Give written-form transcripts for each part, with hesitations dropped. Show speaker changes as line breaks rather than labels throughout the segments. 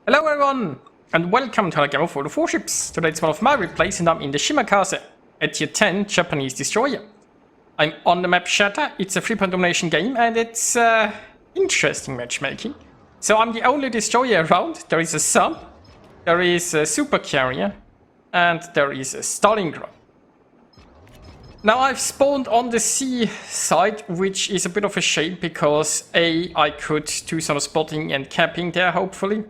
Hello everyone, and welcome to another game of World of Warships. Today it's one of my replays and I'm in the Shimakaze, a tier 10 Japanese destroyer. I'm on the map Shatter. It's a 3-point domination game and it's interesting matchmaking. So I'm the only destroyer around. There is a sub, there is a super carrier, and there is a Stalingrad. Now I've spawned on the sea side, which is a bit of a shame because I could do some spotting and capping there hopefully.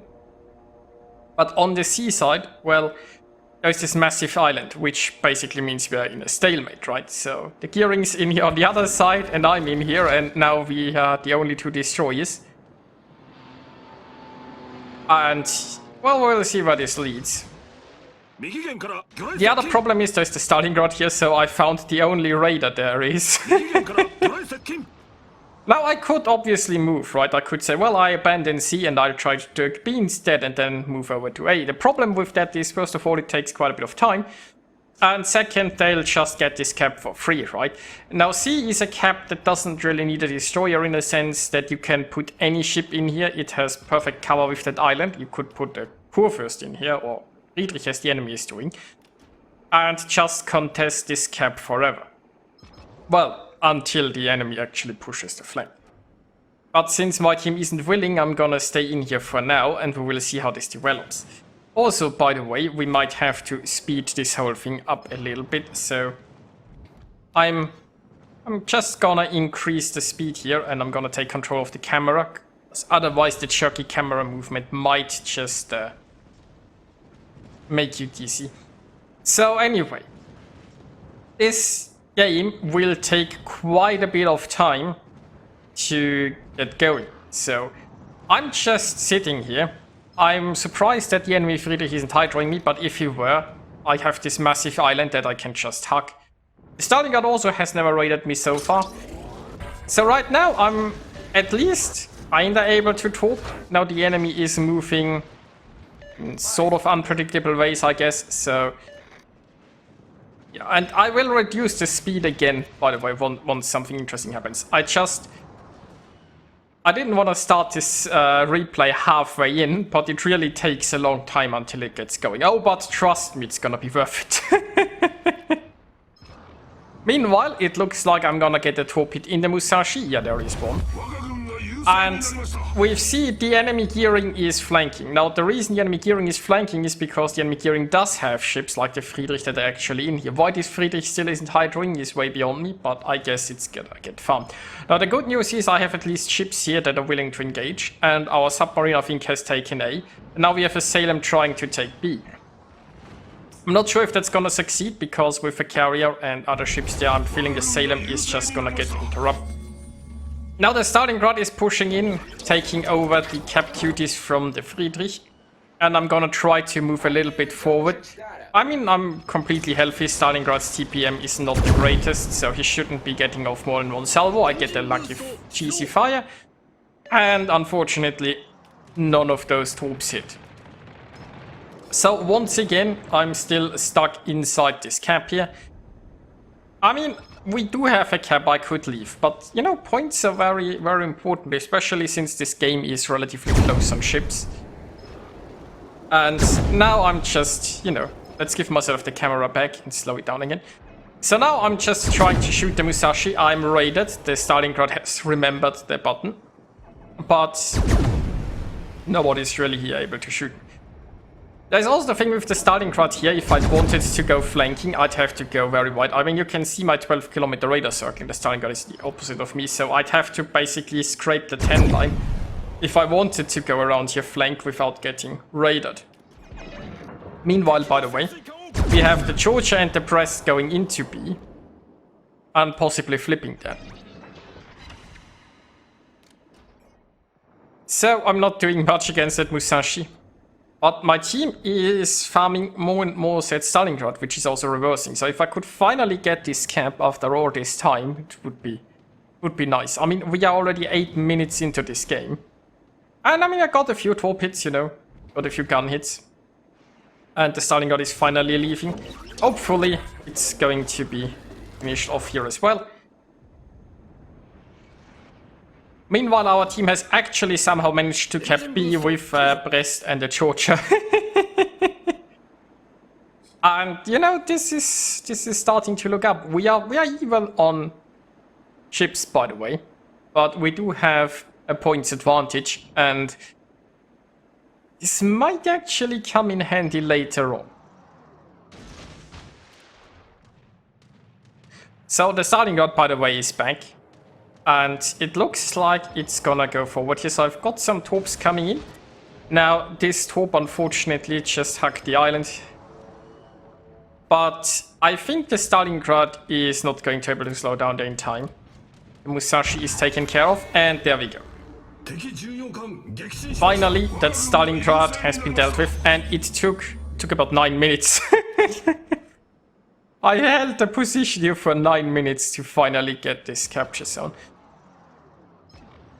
But on the seaside, well, there's this massive island, which basically means we are in a stalemate, right? So the gearing's in here on the other side, and I'm in here, and now we are the only two destroyers. And, well, we'll see where this leads. The other problem is there's the Stalingrad here, so I found the only raider there is. Now I could obviously move, right? I could say, well, I abandon C and I'll try to take B instead and then move over to A. The problem with that is, first of all, it takes quite a bit of time. And second, they'll just get this cap for free, right? Now C is a cap that doesn't really need a destroyer in the sense that you can put any ship in here. It has perfect cover with that island. You could put a Kurfürst in here, or Friedrich as the enemy is doing, and just contest this cap forever. Well, until the enemy actually pushes the flank. But since my team isn't willing, I'm gonna stay in here for now and we will see how this develops. Also, by the way, we might have to speed this whole thing up a little bit, so I'm just gonna increase the speed here and I'm gonna take control of the camera, otherwise the jerky camera movement might just make you dizzy. So anyway, this game will take quite a bit of time to get going. So I'm just sitting here. I'm surprised that the enemy Friedrich isn't hydroing me, but if he were, I have this massive island that I can just hug. The Stalingrad also has never raided me so far. So right now I'm at least kinda able to talk. Now the enemy is moving in sort of unpredictable ways, I guess, so yeah, and I will reduce the speed again, by the way, once something interesting happens. I didn't want to start this replay halfway in, but it really takes a long time until it gets going. Oh, but trust me, it's gonna be worth it. Meanwhile, it looks like I'm gonna get a torpedo in the Musashi. Yeah, there is one. And we see the enemy gearing is flanking. Now, the reason the enemy gearing is flanking is because the enemy gearing does have ships like the Friedrich that are actually in here. Why this Friedrich still isn't hydroing is way beyond me, but I guess it's gonna get farmed. Now, the good news is I have at least ships here that are willing to engage, and our submarine, I think, has taken A. And now we have a Salem trying to take B. I'm not sure if that's gonna succeed, because with a carrier and other ships there, I'm feeling the Salem is just gonna get interrupted. Now the Stalingrad is pushing in, taking over the cap cuties from the Friedrich. And I'm gonna try to move a little bit forward. I mean, I'm completely healthy. Stalingrad's TPM is not the greatest, so he shouldn't be getting off more than one salvo. I get a lucky cheesy fire. And unfortunately, none of those troops hit. So once again, I'm still stuck inside this cap here. I mean, we do have a cap I could leave, but, you know, points are very, very important, especially since this game is relatively close on ships. And now I'm just, you know, let's give myself the camera back and slow it down again. So now I'm just trying to shoot the Musashi. I'm raided. The Stalingrad has remembered the button, but nobody's really here able to shoot. There's also the thing with the Stalingrad here. If I wanted to go flanking, I'd have to go very wide. I mean, you can see my 12-kilometer radar circle. The Stalingrad is the opposite of me, so I'd have to basically scrape the 10 line if I wanted to go around here flank without getting raided. Meanwhile, by the way, we have the Georgia and the Brest going into B and possibly flipping that. So I'm not doing much against that Musashi. But my team is farming more and more at Stalingrad, which is also reversing. So if I could finally get this camp after all this time, it would be nice. I mean, we are already 8 minutes into this game. And I mean, I got a few torp hits, you know. Got a few gun hits. And the Stalingrad is finally leaving. Hopefully, it's going to be finished off here as well. Meanwhile, our team has actually somehow managed to cap B with Brest and the Georgia. And you know, this is starting to look up. We are even on ships, by the way, but we do have a points advantage, and this might actually come in handy later on. So the starting guard, by the way, is back, and it looks like it's gonna go forward here. So I've got some torps coming in. Now this torp unfortunately just hugged the island, but I think the Stalingrad is not going to be able to slow down there in time. The Musashi is taken care of, and there we go. Finally, that Stalingrad has been dealt with, and it took about 9 minutes. I held the position here for 9 minutes to finally get this capture zone.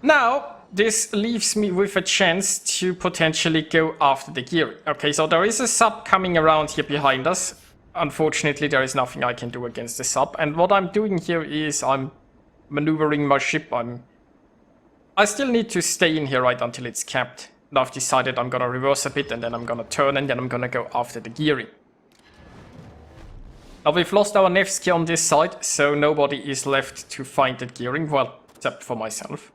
Now, this leaves me with a chance to potentially go after the gearing. Okay, so there is a sub coming around here behind us. Unfortunately, there is nothing I can do against the sub, and what I'm doing here is I'm maneuvering my ship. I still need to stay in here right until it's capped. And I've decided I'm gonna reverse a bit, and then I'm gonna turn, and then I'm gonna go after the gearing. Now we've lost our Nevsky on this side, so nobody is left to find that gearing, well, except for myself.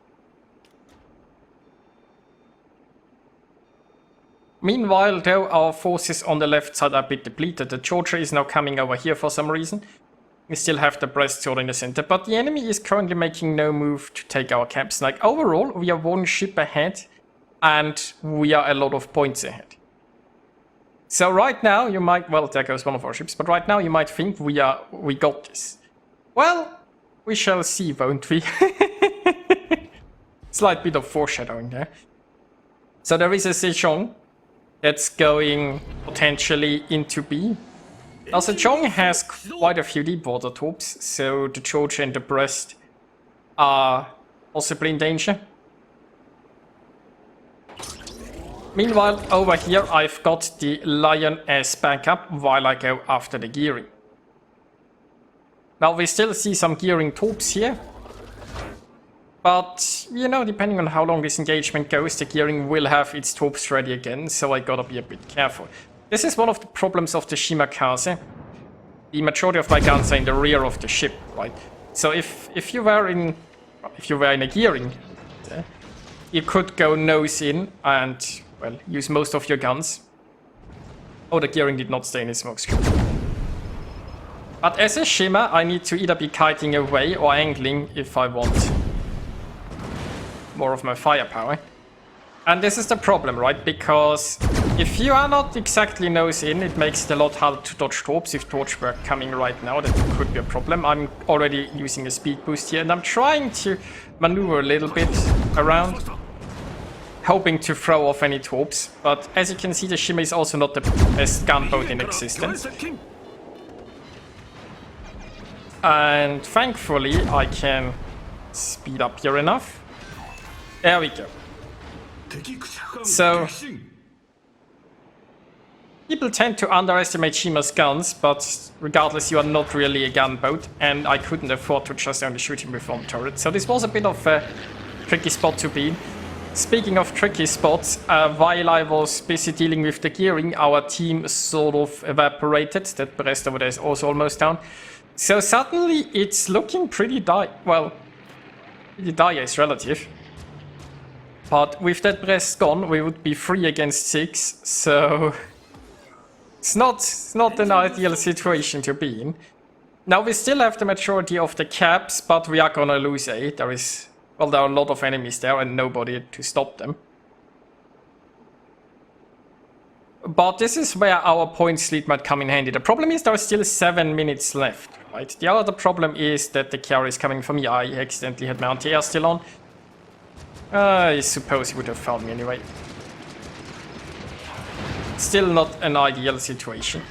Meanwhile, though, our forces on the left side are a bit depleted. The Georgia is now coming over here for some reason. We still have the Brest sword in the center, but the enemy is currently making no move to take our caps. Like, overall, we are one ship ahead, and we are a lot of points ahead. So right now, you might... Well, there goes one of our ships, but right now you might think we got this. Well, we shall see, won't we? Slight bit of foreshadowing there. So there is a Sejong that's going potentially into B. Now Sejong has quite a few deep water torps, so the Georgia and the Brest are possibly in danger. Meanwhile, over here I've got the Lion as backup while I go after the gearing. Now we still see some gearing torps here. But, you know, depending on how long this engagement goes, the gearing will have its torps ready again, so I gotta be a bit careful. This is one of the problems of the Shimakaze. The majority of my guns are in the rear of the ship, right? So if you were in a gearing, you could go nose in and, well, use most of your guns. Oh, the gearing did not stay in his smokescreen. But as a Shima, I need to either be kiting away or angling if I want more of my firepower. And this is the problem, right? Because if you are not exactly nose in, it makes it a lot harder to dodge torps. If torps were coming right now, that could be a problem. I'm already using a speed boost here, and I'm trying to maneuver a little bit around, hoping to throw off any torps. But as you can see, the Shima is also not the best gunboat in existence. And thankfully, I can speed up here enough. There we go. So, people tend to underestimate Shima's guns, but regardless, you are not really a gunboat, and I couldn't afford to just only shoot him with one turret. So this was a bit of a tricky spot to be in. Speaking of tricky spots, while I was busy dealing with the gearing, our team sort of evaporated. That Brest over there is also almost down. So suddenly it's looking pretty dire. Well, pretty dire is relative. But with that Brest gone, we would be 3 against 6, so it's not an ideal situation to be in. Now we still have the majority of the caps, but we are gonna lose A. There are a lot of enemies there and nobody to stop them. But this is where our points lead might come in handy. The problem is there are still 7 minutes left, right? The other problem is that the carry is coming from me. I accidentally had my anti-air still on. I suppose he would have found me anyway. Still not an ideal situation.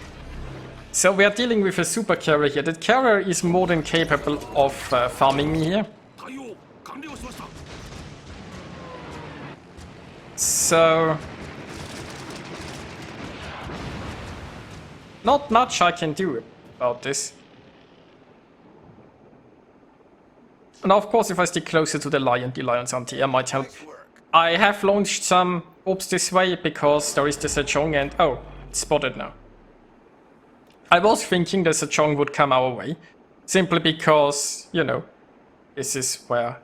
So we are dealing with a super carrier here. That carrier is more than capable of farming me here. So not much I can do about this. Now, of course, if I stick closer to the lion's anti-air might help. I have launched some orbs this way because there is the Sejong and... oh, it's spotted now. I was thinking the Sejong would come our way. Simply because, you know, this is where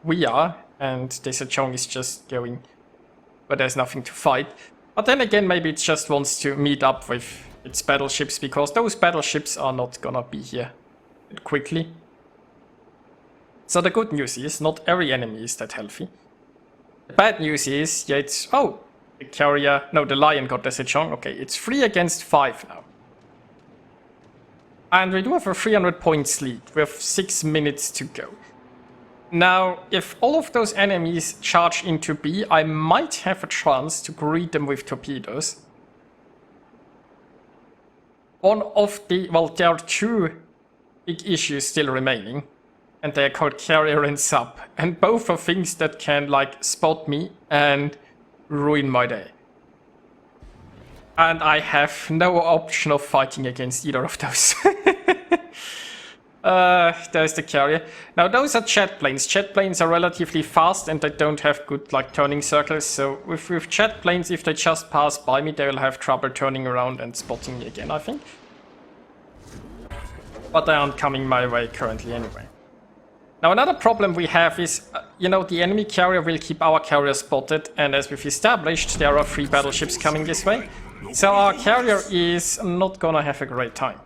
we are. And the Sejong is just going where there's nothing to fight. But then again, maybe it just wants to meet up with its battleships. Because those battleships are not gonna be here quickly. So the good news is, not every enemy is that healthy. The bad news is, yeah, it's... oh! The carrier... no, the lion got the Sejong. Okay, it's 3 against 5 now. And we do have a 300 points lead. We have 6 minutes to go. Now, if all of those enemies charge into B, I might have a chance to greet them with torpedoes. One of the... well, there are 2 big issues still remaining. And they are called carrier and sub. And both are things that can, like, spot me and ruin my day. And I have no option of fighting against either of those. There's the carrier. Now, those are jet planes. Jet planes are relatively fast and they don't have good, like, turning circles. So with jet planes, if they just pass by me, they will have trouble turning around and spotting me again, I think. But they aren't coming my way currently anyway. Now, another problem we have is, you know, the enemy carrier will keep our carrier spotted, and as we've established, there are 3 battleships coming this way. So our carrier is not gonna have a great time.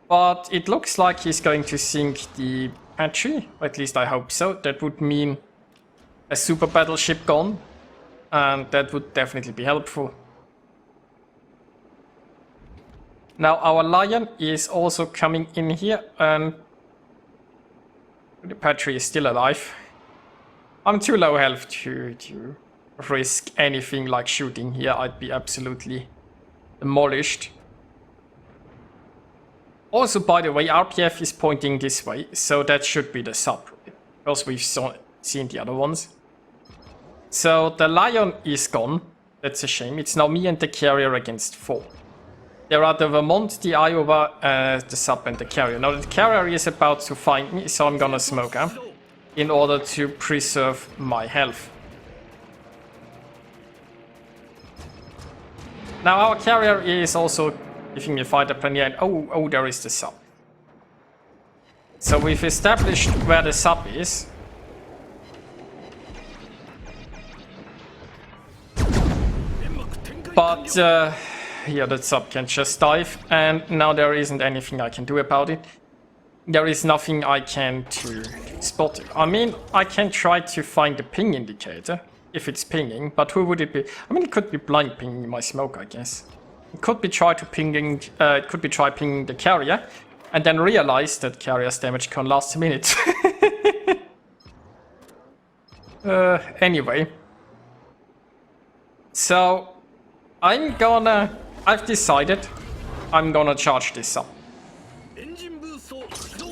But it looks like he's going to sink the Patchy, or at least I hope so. That would mean a super battleship gone, and that would definitely be helpful. Now our lion is also coming in here, and the Patchy is still alive. I'm too low health to risk anything like shooting here. I'd be absolutely demolished. Also, by the way, RPF is pointing this way, so that should be the sub, because we've seen the other ones. So the lion is gone. That's a shame. It's now me and the carrier against 4. There are the Vermont, the Iowa, the sub and the carrier. Now the carrier is about to find me, so I'm gonna smoke him in order to preserve my health. Now our carrier is also giving me a fighter plane here, and oh, there is the sub. So we've established where the sub is. But yeah, that sub can just dive, and now there isn't anything I can do about it. There is nothing I can to spot it. I mean, I can try to find the ping indicator, if it's pinging, but who would it be? I mean, it could be blind pinging my smoke, I guess. It could be try pinging the carrier, and then realize that carrier's damage can last a minute. Anyway. So, I've decided I'm gonna charge this up.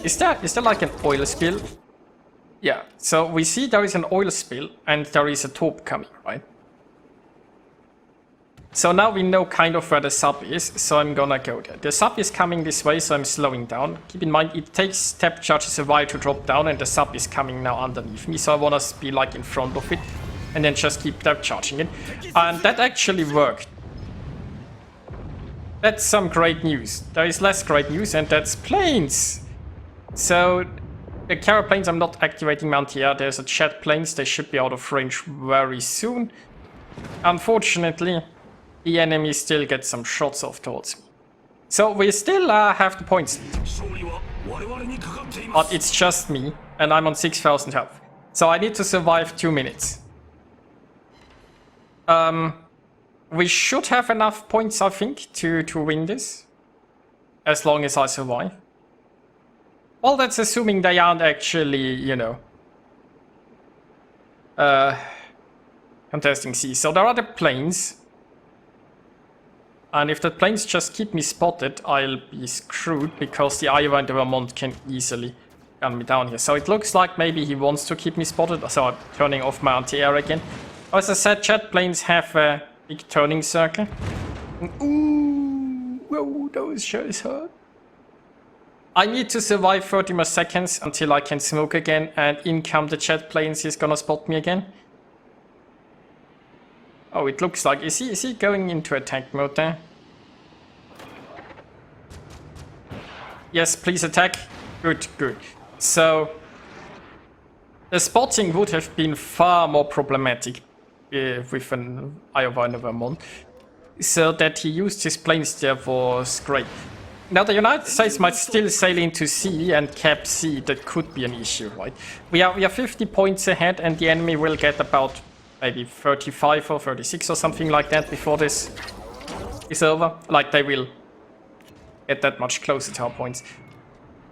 Is there like an oil spill? Yeah, so we see there is an oil spill and there is a torp coming, right? So now we know kind of where the sub is, so I'm gonna go there. The sub is coming this way, so I'm slowing down. Keep in mind, it takes step charges a while to drop down, and the sub is coming now underneath me, so I wanna be like in front of it, and then just keep step charging it. And that actually worked. That's some great news. There is less great news, and that's planes! So, the carrier planes, I'm not activating my anti-air. There's a jet planes, they should be out of range very soon. Unfortunately, the enemy still gets some shots off towards me. So we still have the points lead. But it's just me, and I'm on 6,000 health. So I need to survive 2 minutes. We should have enough points, I think, to win this. As long as I survive. Well, that's assuming they aren't actually, you know, contesting C. So there are the planes. And if the planes just keep me spotted, I'll be screwed, because the Iowa and the Vermont can easily gun me down here. So it looks like maybe he wants to keep me spotted, so I'm turning off my anti-air again. As I said, jet planes have a big turning circle. Ooh, whoa, those shells hurt. I need to survive 30 more seconds until I can smoke again, and in come the jet planes. He's gonna spot me again. Oh, it looks like... Is he going into attack mode there? Yes, please attack. Good, good. So... the spotting would have been far more problematic with an Iowa in Vermont. So that he used his planes there was great. Now the United States might still sail into sea and cap C. That could be an issue, right? We are 50 points ahead, and the enemy will get about maybe 35 or 36 or something like that before this is over. Like, they will get that much closer to our points.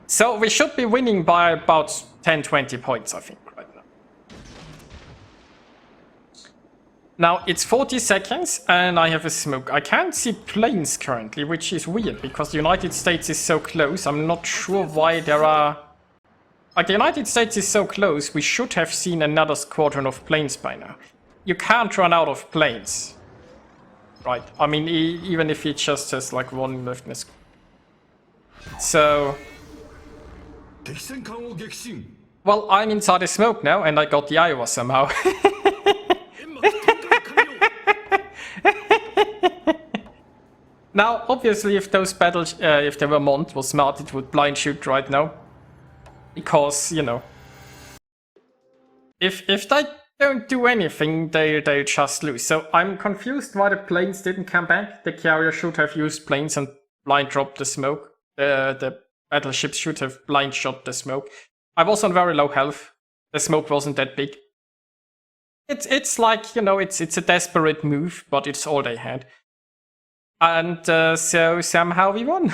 So we should be winning by about 10-20 points, I think, right now. Now it's 40 seconds and I have a smoke. I can't see planes currently, which is weird because the United States is so close. I'm not sure why there are... Like, the United States is so close, we should have seen another squadron of planes by now. You can't run out of planes. Right, I mean, even if he just has like one left in his... So... Well, I'm inside the smoke now and I got the Iowa somehow. Now, obviously, if those battles, if the Vermont was smart, it would blind shoot right now. Because, you know, if they don't do anything, they just lose. So I'm confused why the planes didn't come back. The carrier should have used planes and blind dropped the smoke. The battleships should have blind shot the smoke. I was on very low health. The smoke wasn't that big. It's like, you know, it's a desperate move, but it's all they had. And so somehow we won.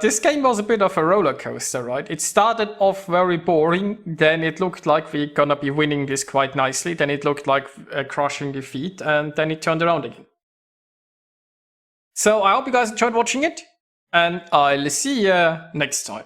This game was a bit of a roller coaster, right? It started off very boring, then it looked like we're gonna be winning this quite nicely, then it looked like a crushing defeat, and then it turned around again. So I hope you guys enjoyed watching it, and I'll see you next time.